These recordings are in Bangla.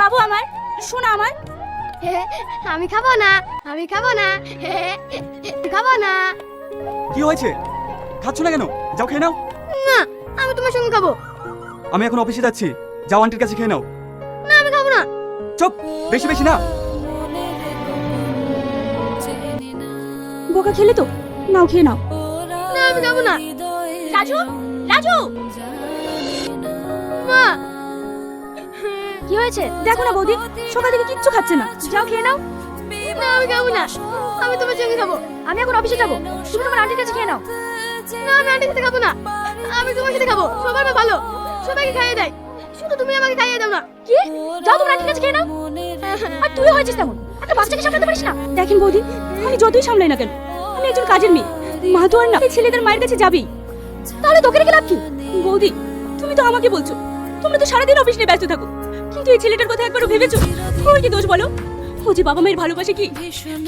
বাবু আমার, শোনা আমার। আমি খাবো না, আমি খাবো না, খাবো না। কি হয়েছে? খাচ্ছ না কেন? যাও খেয়ে নাও। না, আমি তোমার সঙ্গে খাবো। আমি এখন অফিসে যাচ্ছি, যাও আন্টির কাছে খেয়ে নাও। না, আমি খাবো না। চুপ, বেশি বেশি না। বোকা খেলে তো, নাও খেয়ে নাও। না, আমি খাবো না। রাজু, রাজু, মা, কি হয়েছে? দেখো না বৌদি, সকাল থেকে কিচ্ছু খাচ্ছে না। যাও খেয়ে নাও। না, আমি খাবো না। আমি তোমার সঙ্গে খাবো। আমি এখন অফিসে যাবো, তুমি তোমার আন্টির কাছে খেয়ে নাও। না, আমি আন্টির সাথে খাবো না। আমি তোমার সাথে খাবো। সবার মা ভালো, সবাইকে খাইয়ে দেয়, শুধু তুমি আমাকে খাইয়ে দাও না। কি? যাও তোমার আন্টির কাছে খেয়ে নাও। আর তুইও হয়েছিস তেমন, একটা বাচ্চাকে সামলাতে পারিস না। দেখেন বৌদি, আমি যতই সামলাই না কেন, আমি একজন কাজের মেয়ে। মা তো আর না, এই ছেলেদের মায়ের কাছে যাবি, তাহলে তোকে রেখে লাভ কি? বৌদি, তুমি তো আমাকে বলছো তোমরা তো সারাদিন অফিস নিয়ে ব্যস্ত থাকো, কিন্তু এই ছেলেটার কথা একবারও ভেবেছো? ওর কি দোষ বলো? ও যে বাবা মায়ের ভালোবাসে কি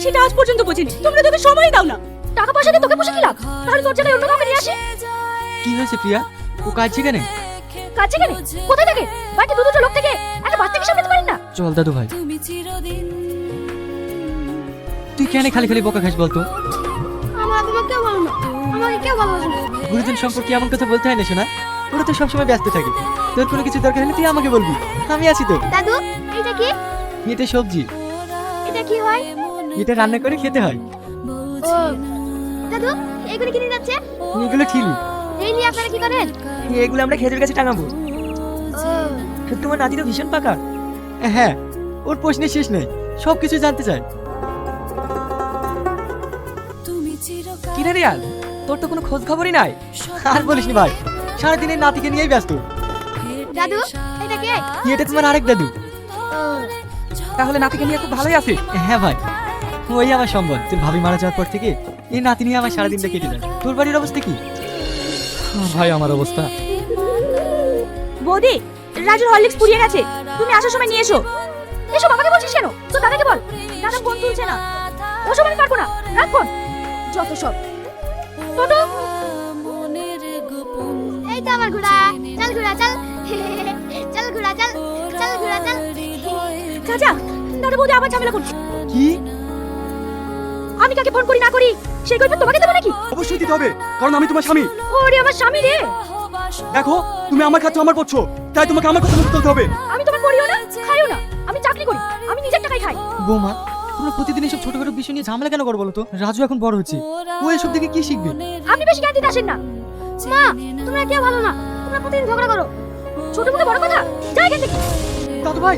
সেটা আজ পর্যন্ত বোঝেনি। তোমরা তোকে সময় দাও না। টাকা পয়সা দিয়ে তোকে বসে কি লাভ? তাহলে তোর জায়গায় অন্য কাউকে নিয়ে আসি। কি হয়েছে প্রিয়া? ও কাঁদছে কেন? কাছে কেন? কোথায় থাকে? বাড়িতে দুটো লোক থেকে একটা বাচ্চাকে সামলাতে পারেন না। চল দাদু ভাই, তুই কেন খালি খালি বকা খাস বলতো? আমার তোমাকে কেউ ভালো না, আমাকে কেউ ভালোবাসে না। গুরুজন সম্পর্কে এমন কথা বলতে হয় না শোনা, ওরা তো সবসময় ব্যস্ত থাকে। তোর কোনো কিছু দরকার হলে তুই আমাকে বলবি, আমি আছি তো। দাদু, এটা কি? এটা সবজি, এটা কি হয়? এটা রান্না করে খেতে হয়। ও দাদু, এগুলো কিনে যাচ্ছে? এগুলো ঠিলি, এই নিয়ে আপনারা কি করেন? এগুলো আমরা খেজুর গাছে টাঙাবো। তোমার নাতি তো ভীষণ পাকা। হ্যাঁ, ওর প্রশ্নের শেষ নেই, সবকিছু জানতে চায়। কি রে রিয়াল, তোর তো কোনো খোঁজ খবরই নাই। আর বলিসনি ভাই, সারাদিনের নাতিকে নিয়েই ব্যস্ত। দাদু, এটা কে? এটা তোমার আরেক দাদু। তাহলে নাতিকে নিয়ে খুব ভালোই আছিস। হ্যাঁ ভাই, ওই আমার সম্বল। তোর ভাবি মারা যাওয়ার পর থেকে এই নাতি নিয়ে আমার সারাদিনটা কেটে যায়। তোর বাড়ির অবস্থা কি? ভাই আমার অবস্থা। বৌদি, রাজুর হরলিক্স পুড়িয়ে গেছে, তুমি আসার সময় নিয়ে এসো। এসো, বাবাকে বলছিস কেন? তো দাদাকে বল। দাদা ফোন তুলছে না। ওসব আমি পারবো না, রাখ ফোন। যত সব। টোটো, এই তো আমার ঘোড়া। চল ঘোড়া চল, চল ঘোড়া চল, চল ঘোড়া চল। চাচা, দাদা বৌদি আবার ঝামেলা করছে। কি? আমি কাকে ফোন করি না করি সেই গল্প তোমাকে দেবো নাকি? অবশ্যই দিতে হবে, কারণ আমি তোমার স্বামী। ওরে আমার স্বামী রে। দেখো, তুমি আমার খাচ্ছ, আমার পড়ছো, তাই তোমাকে আমার কথা মতো চলতে হবে। আমি তোমার করিও না, খাইও না। আমি চাকরি করি, আমি নিজের টাকায় খাই। বৌমা, তোমরা প্রতিদিন এসব ছোটখাটো বিষয় নিয়ে ঝামেলা কেন করো বলো তো? রাজু এখন বড় হচ্ছে, ও এসব দেখে কি শিখবে? আপনি বেশি জ্ঞান দিতে আসেন না। মা, তোমরা কেউ ভালো না, তোমরা প্রতিদিন ঝগড়া করো। ছোট মুখে বড় কথা, যাই এখান থেকে। দাদু ভাই,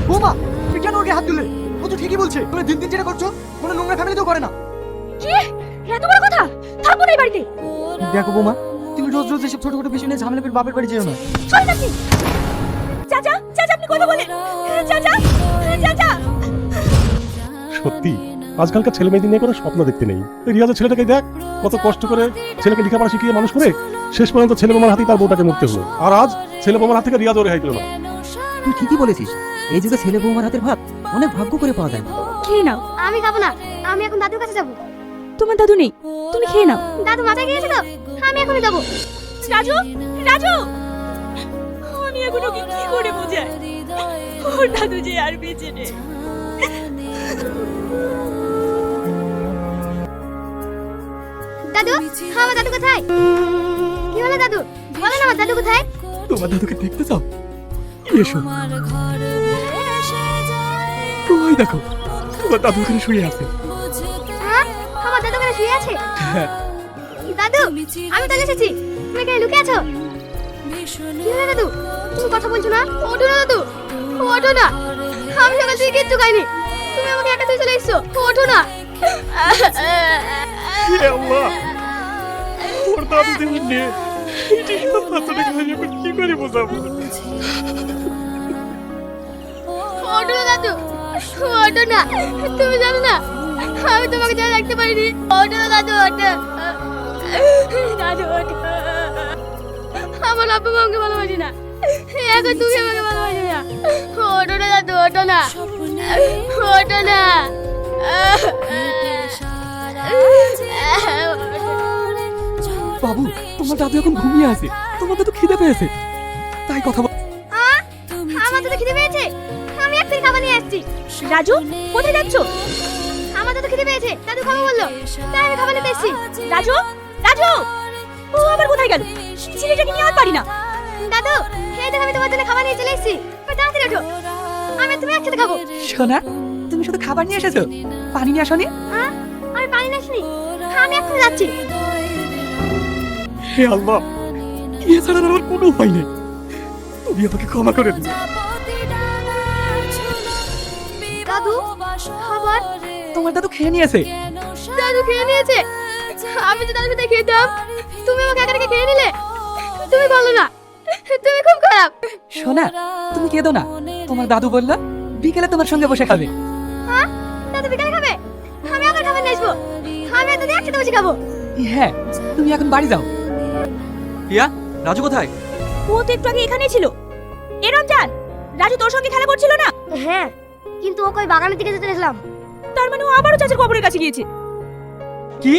বৌমা, তুই কেন ওকে হাত দিলে? ও তো ঠিকই বলছে, তুমি দিন দিন যেটা করছো কোনো নোংরা ফ্যামিলিতেও করে না। কি এত বড় কথা? থাকবো না এই বাড়িতে। দেখো বৌমা, তুমি রোজ রোজ এসব ছোটখাটো বিষয় নিয়ে ঝামেলা করে বাপের বাড়ি যেও না। চল যাচ্ছি। চাচা, চাচা আপনি কথা বলেন। চাচা, চাচা। সত্যি আজকালকার ছেলে মেয়েদের নিয়ে কোনো স্বপ্ন দেখতে নেই। এই রিয়াজের ছেলেটাকে দেখ, কত কষ্ট করে ছেলেকে লেখাপড়া শিখিয়ে মানুষ করে শেষ পর্যন্ত ছেলে বোমার হাতেই তার বউটাকে মরতে হলো। আর আজ ছেলে বোমার হাত থেকে রিয়াজও রেহাই পেল না। তুই ঠিকই বলেছিস, এই যুগে ছেলে বৌমার হাতের ভাত অনেক ভাগ্য করে পাওয়া যায়। খেয়ে নাও। আমি খাবো না, আমি এখন দাদুর কাছে যাবো। তোমার দাদু নেই, তুমি খেয়ে নাও। দাদু মাথায় গিয়েছে তো, আমি এখনই যাবো। রাজু, রাজু, আমি এখন ওকে কি করে বোঝাই? ওর দাদু যে আর বেঁচে নেই। দাদু, আমার দাদু কোথায়? কি হলো দাদু? বলো না আমার দাদু কোথায়? তোমার দাদুকে দেখতে চাও? এসো। ওই দেখো, তোমার দাদু ওখানে শুয়ে আছে। হ্যাঁ, আমার দাদু ওখানে শুয়ে আছে। দাদু, আমি চলে এসেছি, তুমি এখানে লুকিয়ে আছো। কি হলো দাদু, তুমি কথা বলছো না? ওঠো না দাদু, ওঠো না। আমি সকাল থেকে কিচ্ছু খাইনি, তুমি আমাকে একা তুই চলে এসছো। ওঠো না। হে আল্লাহ, ওর দাদু যেমন নেই, এই বাচ্চাটাকে আমি এখন কি করে বোঝাবো? ওঠো না দাদু, ওঠো না। তুমি জানো না আমি তোমাকে যা রাখতে পারিনি। ওঠো না দাদু, ওঠো। দাদু ওঠো। আমার আব্বা আমাকে ভালোবাসি না, এখন তুমি আমাকে ভালোবাসি না। ওঠো না দাদু, ওঠো না, ওঠো না। বাবু, তোমার দাদু এখন ঘুমিয়ে আছে, তোমার দাদু খিদে পেয়েছে, তাই কথা বল। আমার তো খিদে পেয়েছে, খাবার নিয়ে আসছি। রাজু কোথায় যাচ্ছ? আমার তো খেতে পেয়েছে, দাদু খাবো বললো, তাই আমি খাবার নিতে এসেছি। রাজু রাজু ও আবার কোথায় গেল? ছেলেটাকে নিয়ে আর পারি না। দাদু, এই দেখো আমি তোমার জন্য খাবার নিয়ে চলে এসেছি, তাড়াতাড়ি ওঠো, আমি আর তুমি একসাথে খাবো। সোনা, তুমি শুধু খাবার নিয়ে এসেছো, পানি নিয়ে আসোনি? হ্যাঁ, আমি পানি নিয়ে আসিনি, আমি এক্ষুনি যাচ্ছি। হে আল্লাহ, এছাড়া আর আমার কোনো উপায় নেই, তুমি আমাকে ক্ষমা করে দিন। দাদু, খাবার। তোমার দাদু খেয়ে নিয়েছে। দাদু খেয়ে নিয়েছে? আমি তো দাদুর সাথে খেতাম, তুমি আমাকে একা রেখে খেয়ে নিলে, তুমি বলো না, তুমি খুব খারাপ। সোনা, তুমি কেঁদো না, তোমার দাদু বললো বিকেলে তোমার সঙ্গে বসে খাবে। হ্যাঁ, দাদু বিকালে খাবে? আমি আবার খাবার নিয়ে আসবো, আমি আর দাদু একসাথে বসে খাবো। হ্যাঁ, তুমি এখন বাড়ি যাও। প্রিয়া, রাজু কোথায়? ও তো একটু আগে এখানেই ছিল। এ রমজান, রাজু তোর সঙ্গে খেলা করছিল না? হ্যাঁ, কিন্তু ওকে ওই বাগানের দিকে যেতে দেখলাম। তার মানে ও আবারও চাচার কবরের কাছে গিয়েছে। কি?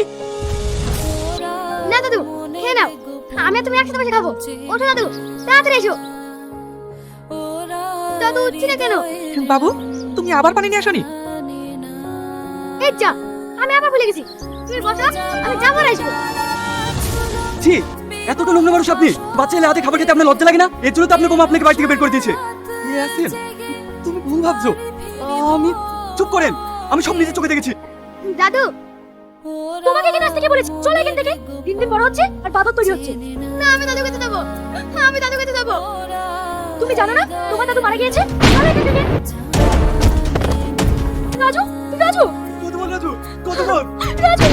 না দাদু, খেয়ে নাও, আমি আর তুমি একসাথে বসে খাবো। ওঠো দাদু, তাড়াতাড়ি এসো। দাদু উঠছি না কেন? বাবু, তুমি আবার পানি নিয়ে আসোনি? এই যা, আমি আবার ভুলে গেছি, তুমি বসো, আমি যাবো আর আসবো। জি, এতটা নোংরা মানুষ আপনি? বাচ্চা ছেলে হাতে খাবার খেতে আপনার লজ্জা লাগে না? এর জন্য তো আপনার বউ আপনাকে বাড়ি থেকে বের করে দিয়েছে। ইয়াসিন, তুমি ভুল ভাবছো। আমি চুপ করেন, আমি সব নিজের চোখে দেখেছি। দাদু, তোমাকে কি রাস্তা কে বলেছে? চলো এখান থেকে। দিন দিন বড় হচ্ছে আর বাদর তৈরি হচ্ছে। না, আমি দাদু কাছে যাবো, আমি দাদু কাছে যাবো। তুমি জানো না তোমার দাদু মারা গিয়েছে? চলো এখান থেকে। রাজু রাজু কত বল রাজু, কত বল? রাজু